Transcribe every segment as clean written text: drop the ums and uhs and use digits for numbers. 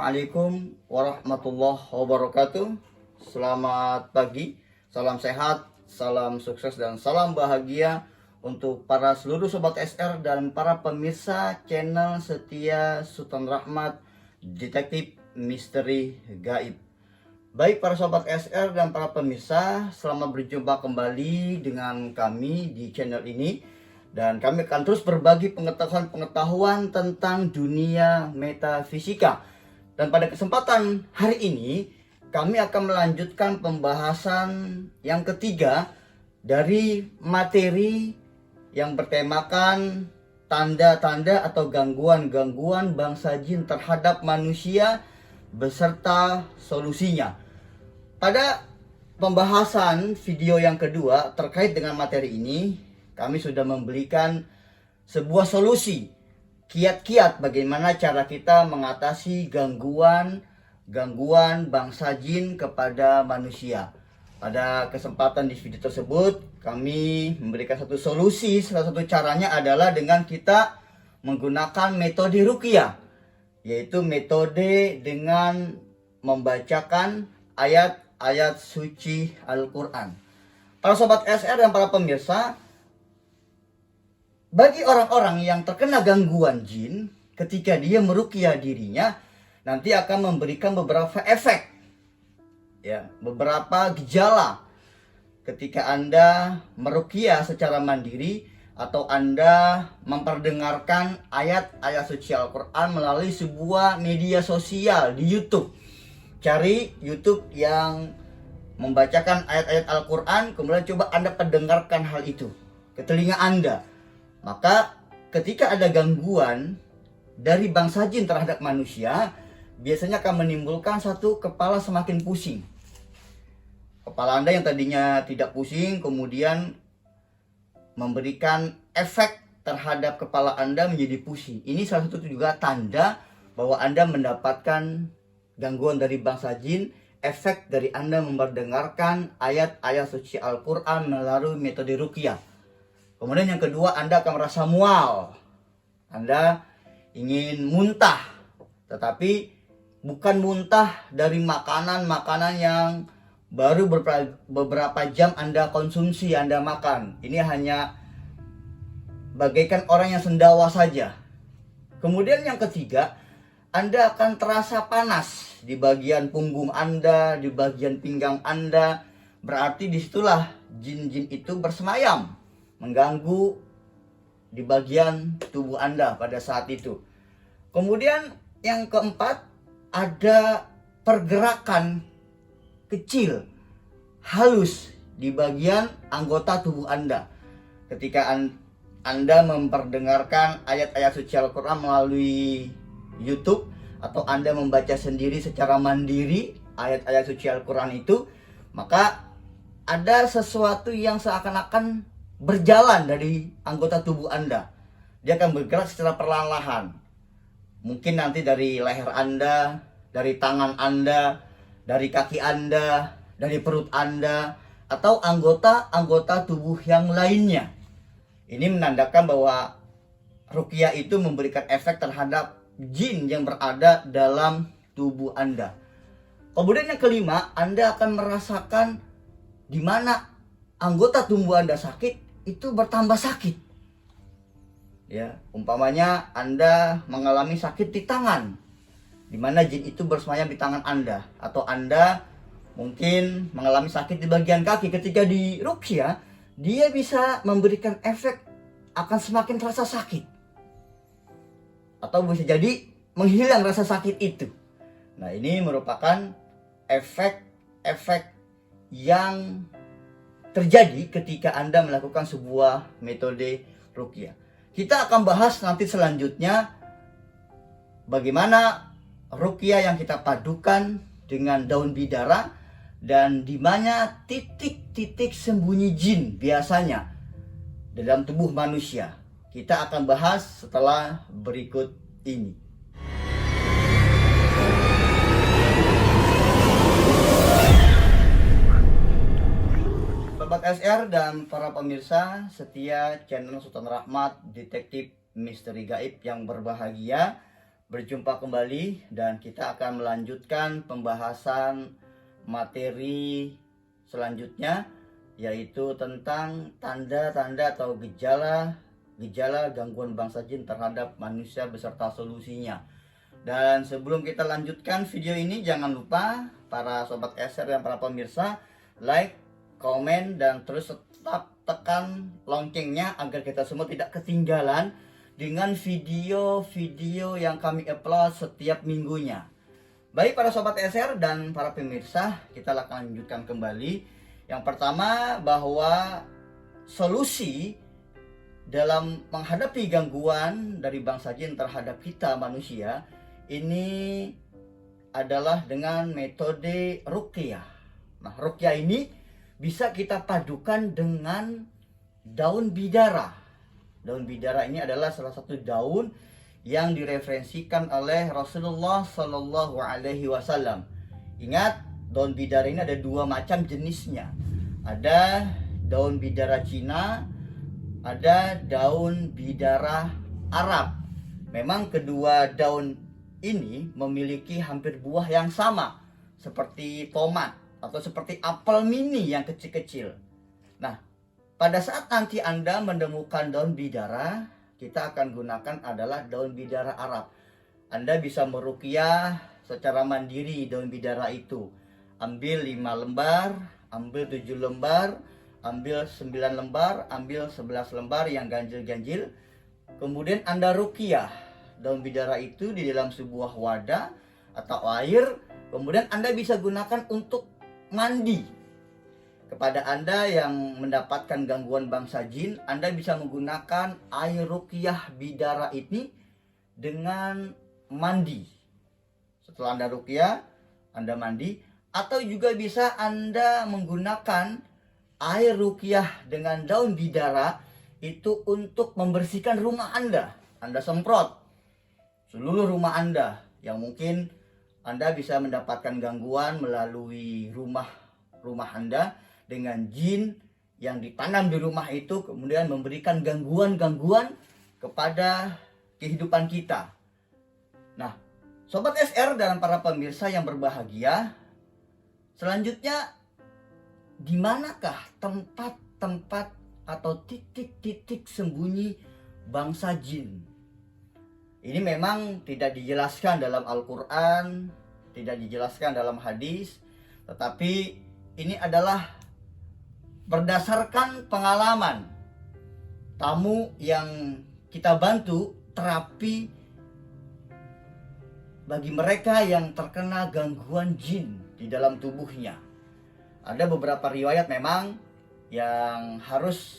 Assalamualaikum warahmatullahi wabarakatuh. Selamat pagi, salam sehat, salam sukses dan salam bahagia untuk para seluruh sobat SR dan para pemirsa channel setia Sultan Rahmat Detektif Misteri Gaib. Baik para sobat SR dan para pemirsa, selamat berjumpa kembali dengan kami di channel ini. Dan kami akan terus berbagi pengetahuan tentang dunia metafisika. Dan pada kesempatan hari ini, kami akan melanjutkan pembahasan yang ketiga dari materi yang bertemakan tanda-tanda atau gangguan-gangguan bangsa jin terhadap manusia beserta solusinya. Pada pembahasan video yang kedua terkait dengan materi ini, kami sudah memberikan sebuah solusi, kiat-kiat bagaimana cara kita mengatasi gangguan bangsa jin kepada manusia. Pada kesempatan di video tersebut, kami memberikan satu solusi. Salah satu caranya adalah dengan kita menggunakan metode ruqyah, yaitu metode dengan membacakan ayat-ayat suci Al-Quran. Para sobat SR dan para pemirsa, bagi orang-orang yang terkena gangguan jin, ketika dia meruqyah dirinya, nanti akan memberikan beberapa efek, ya, beberapa gejala ketika Anda meruqyah secara mandiri atau Anda memperdengarkan ayat-ayat suci Al-Quran melalui sebuah media sosial di YouTube. Cari YouTube yang membacakan ayat-ayat Al-Quran, kemudian coba Anda pendengarkan hal itu ke telinga Anda. Maka ketika ada gangguan dari bangsa jin terhadap manusia, biasanya akan menimbulkan satu, kepala semakin pusing. Kepala Anda yang tadinya tidak pusing, kemudian memberikan efek terhadap kepala Anda menjadi pusing. Ini salah satu juga tanda bahwa Anda mendapatkan gangguan dari bangsa jin, efek dari Anda mendengarkan ayat-ayat suci Al-Quran melalui metode ruqyah. Kemudian yang kedua, Anda akan merasa mual. Anda ingin muntah, tetapi bukan muntah dari makanan-makanan yang baru beberapa jam Anda konsumsi, Anda makan. Ini hanya bagaikan orang yang sendawa saja. Kemudian yang ketiga, Anda akan terasa panas di bagian punggung Anda, di bagian pinggang Anda. Berarti disitulah jin-jin itu bersemayam, mengganggu di bagian tubuh Anda pada saat itu. Kemudian yang keempat, ada pergerakan kecil, halus di bagian anggota tubuh Anda. Ketika Anda memperdengarkan ayat-ayat suci Al-Quran melalui YouTube, atau Anda membaca sendiri secara mandiri ayat-ayat suci Al-Quran itu, maka ada sesuatu yang seakan-akan berjalan dari anggota tubuh Anda. Dia akan bergerak secara perlahan-lahan. Mungkin nanti dari leher Anda, dari tangan Anda, dari kaki Anda, dari perut Anda, atau anggota-anggota tubuh yang lainnya. Ini menandakan bahwa ruqyah itu memberikan efek terhadap jin yang berada dalam tubuh Anda. Kemudian yang kelima, Anda akan merasakan di mana anggota tubuh Anda sakit, itu bertambah sakit. Ya, umpamanya Anda mengalami sakit di tangan, di mana jin itu bersemayam di tangan Anda, atau Anda mungkin mengalami sakit di bagian kaki. Ketika di ruqyah, dia bisa memberikan efek akan semakin terasa sakit, atau bisa jadi menghilang rasa sakit itu. Nah, ini merupakan efek-efek yang terjadi ketika Anda melakukan sebuah metode ruqyah. Kita akan bahas nanti selanjutnya bagaimana ruqyah yang kita padukan dengan daun bidara, dan di mana titik-titik sembunyi jin biasanya dalam tubuh manusia. Kita akan bahas setelah berikut ini. Sobat SR dan para pemirsa setia channel Sultan Rahmat Detektif Misteri Gaib yang berbahagia, berjumpa kembali dan kita akan melanjutkan pembahasan materi selanjutnya, yaitu tentang tanda-tanda atau gejala gangguan bangsa jin terhadap manusia beserta solusinya. Dan sebelum kita lanjutkan video ini, jangan lupa para sobat SR dan para pemirsa like, komen, dan terus tetap tekan loncengnya agar kita semua tidak ketinggalan dengan video-video yang kami upload setiap minggunya. Baik para sobat SR dan para pemirsa, kita akan lanjutkan kembali. Yang pertama, bahwa solusi dalam menghadapi gangguan dari bangsa jin terhadap kita manusia ini adalah dengan metode ruqyah. Nah, ruqyah ini bisa kita padukan dengan daun bidara. Daun bidara ini adalah salah satu daun yang direferensikan oleh Rasulullah Shallallahu Alaihi Wasallam. Ingat, daun bidara ini ada dua macam jenisnya. Ada daun bidara Cina, ada daun bidara Arab. Memang kedua daun ini memiliki hampir buah yang sama, seperti tomat atau seperti apel mini yang kecil-kecil. Nah, pada saat nanti Anda menemukan daun bidara, kita akan gunakan adalah daun bidara Arab. Anda bisa meruqyah secara mandiri daun bidara itu. Ambil 5 lembar, ambil 7 lembar, ambil 9 lembar, ambil 11 lembar yang ganjil-ganjil. Kemudian Anda ruqyah daun bidara itu di dalam sebuah wadah atau air. Kemudian Anda bisa gunakan untuk mandi. Kepada Anda yang mendapatkan gangguan bangsa jin, Anda bisa menggunakan air ruqyah bidara ini dengan mandi. Setelah Anda ruqyah, Anda mandi. Atau juga bisa Anda menggunakan air ruqyah dengan daun bidara itu untuk membersihkan rumah Anda. Anda semprot seluruh rumah Anda yang mungkin Anda bisa mendapatkan gangguan melalui rumah Anda dengan jin yang ditanam di rumah itu, kemudian memberikan gangguan-gangguan kepada kehidupan kita. Nah, sobat SR dan para pemirsa yang berbahagia, selanjutnya di manakah tempat-tempat atau titik-titik sembunyi bangsa jin? Ini memang tidak dijelaskan dalam Al-Quran, tidak dijelaskan dalam hadis, tetapi ini adalah berdasarkan pengalaman tamu yang kita bantu terapi bagi mereka yang terkena gangguan jin di dalam tubuhnya. Ada beberapa riwayat memang yang harus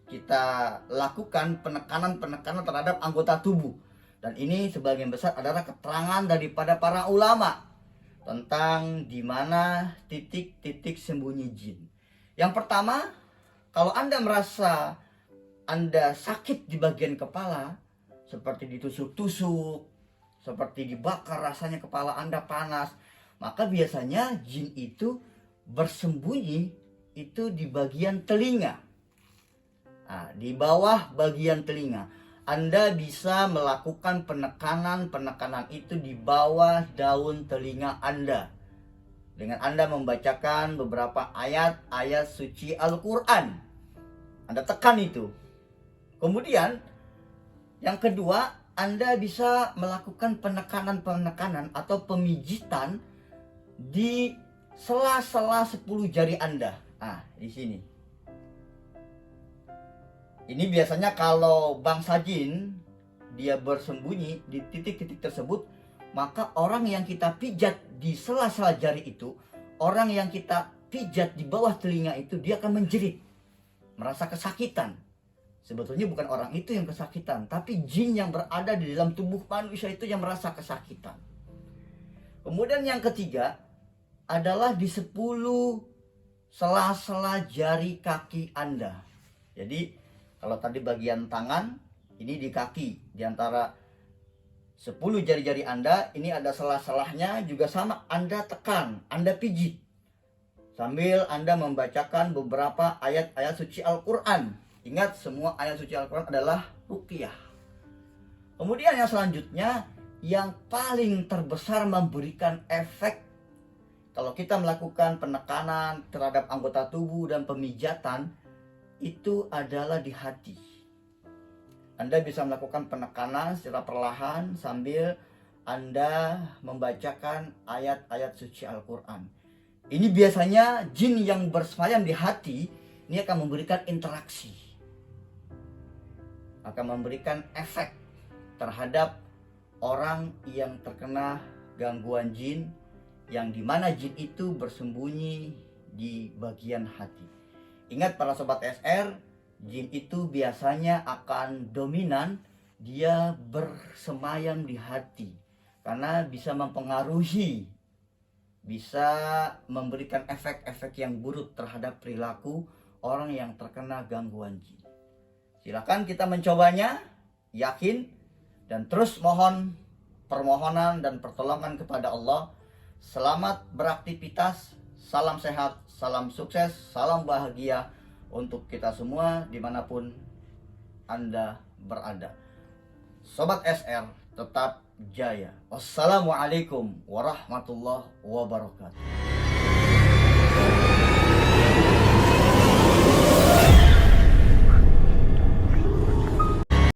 kita lakukan penekanan terhadap anggota tubuh. Dan ini sebagian besar adalah keterangan daripada para ulama tentang di mana titik-titik sembunyi jin. Yang pertama, kalau Anda merasa Anda sakit di bagian kepala, seperti ditusuk-tusuk, seperti dibakar, rasanya kepala Anda panas, maka biasanya jin itu bersembunyi itu di bagian telinga. Nah, di bawah bagian telinga. Anda bisa melakukan penekanan itu di bawah daun telinga Anda. Dengan Anda membacakan beberapa ayat-ayat suci Al-Quran. Anda tekan itu. Kemudian, yang kedua, Anda bisa melakukan penekanan atau pemijitan di sela-sela 10 jari Anda. Nah, di sini. Ini biasanya kalau bangsa jin dia bersembunyi di titik-titik tersebut, maka orang yang kita pijat di sela-sela jari itu, orang yang kita pijat di bawah telinga itu, dia akan menjerit, merasa kesakitan. Sebetulnya bukan orang itu yang kesakitan, tapi jin yang berada di dalam tubuh manusia itu yang merasa kesakitan. Kemudian yang ketiga adalah di 10 sela-sela jari kaki Anda. Jadi kalau tadi bagian tangan, ini di kaki. Di antara 10 jari-jari Anda, ini ada selah-selahnya juga sama. Anda tekan, Anda pijit. Sambil Anda membacakan beberapa ayat-ayat suci Al-Quran. Ingat, semua ayat suci Al-Quran adalah ruqyah. Kemudian yang selanjutnya, yang paling terbesar memberikan efek kalau kita melakukan penekanan terhadap anggota tubuh dan pemijatan, itu adalah di hati. Anda bisa melakukan penekanan secara perlahan sambil Anda membacakan ayat-ayat suci Al-Quran. Ini biasanya jin yang bersemayam di hati, ini akan memberikan interaksi, akan memberikan efek terhadap orang yang terkena gangguan jin, yang dimana jin itu bersembunyi di bagian hati. Ingat para sobat SR, jin itu biasanya akan dominan, dia bersemayam di hati karena bisa mempengaruhi, bisa memberikan efek-efek yang buruk terhadap perilaku orang yang terkena gangguan jin. Silakan kita mencobanya, yakin, dan terus mohon permohonan dan pertolongan kepada Allah. Selamat beraktivitas, salam sehat, salam sukses, salam bahagia untuk kita semua dimanapun Anda berada. Sobat SR, tetap jaya. Wassalamualaikum warahmatullahi wabarakatuh.